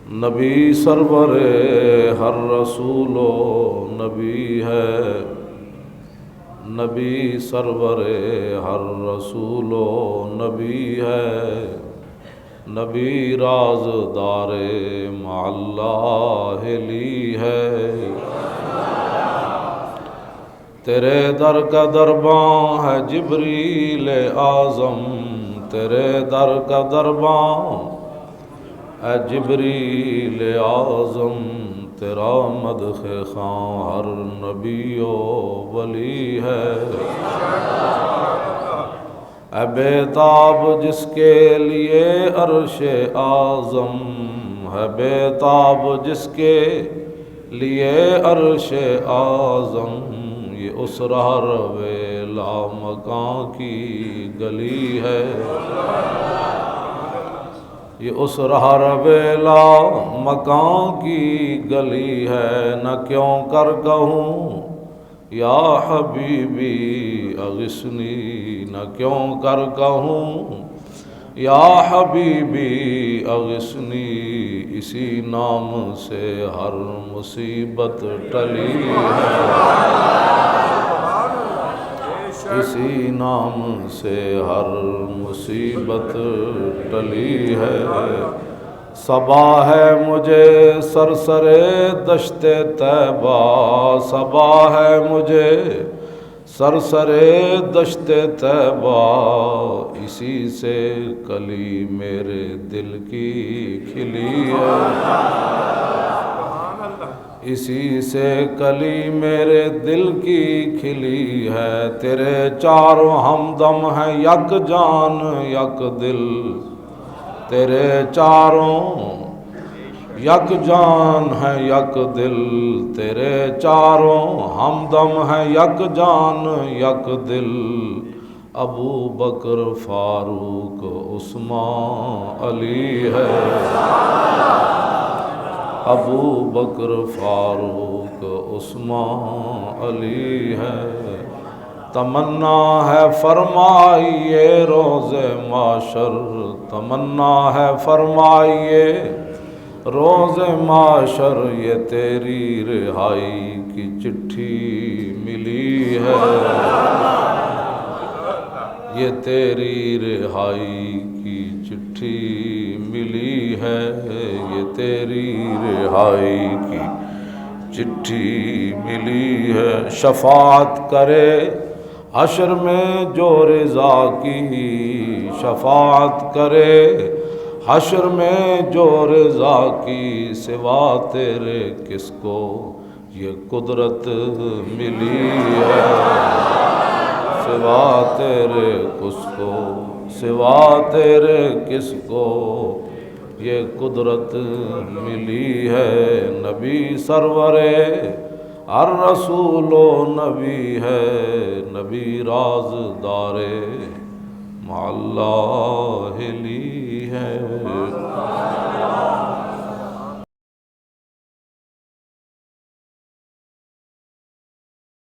نبی سرور ہر رسول و نبی ہے، نبی سرور ہر رسول و نبی ہے، نبی رازدار مع اللہ لی ہے۔ تیرے در کا درباں ہے جبریل اعظم، تیرے در کا درباں اے جبریل اعظم، تیرا مدح خواں ہر نبی و ولی ہے۔ اے بے تاب جس کے لیے عرش اعظم ہے، بے تاب جس کے لیے عرش اعظم، یہ اس رہروے لامکاں کی گلی ہے۔ یہ اس رہروے لامکاں کی گلی ہے، نہ کیوں کر کہوں یا حبیبی اغثنی، نہ کیوں کر کہوں یا حبیبی اغثنی، اسی نام سے ہر مصیبت ٹلی ہے، اسی نام سے ہر مصیبت ٹلی ہے۔ صبا ہے مجھے سرسرے دشت طیبہ، صبا ہے مجھے سرسرے دشت طیبہ، اسی سے کلی میرے دل کی کھلی ہے، اسی سے کلی میرے دل کی کھلی ہے۔ تیرے چاروں ہمدم ہیں یک جان یک دل، تیرے چاروں یک جان ہے یک دل، تیرے چاروں ہمدم ہے یک جان یک دل، ابو بکر فاروق عثمان علی ہے، ابو بکر فاروق عثمان علی ہے۔ تمنا ہے فرمائیے روز معاشر، تمنا ہے فرمائیے روز معاشر، یہ تیری رہائی کی چٹھی ملی ہے، یہ تیری رہائی کی چٹھی ملی ہے، یہ تیری رہائی کی چٹھی ملی ہے۔ شفاعت کرے حشر میں جو رضا کی، شفاعت کرے حشر میں جو رضا کی، سوا تیرے کس کو یہ قدرت ملی ہے، سوا تیرے کس کو، سوا تیرے کس کو یہ قدرت ملی ہے۔ نبی سرور ہر رسول و نبی ہے، نبی رازدار مع اللہ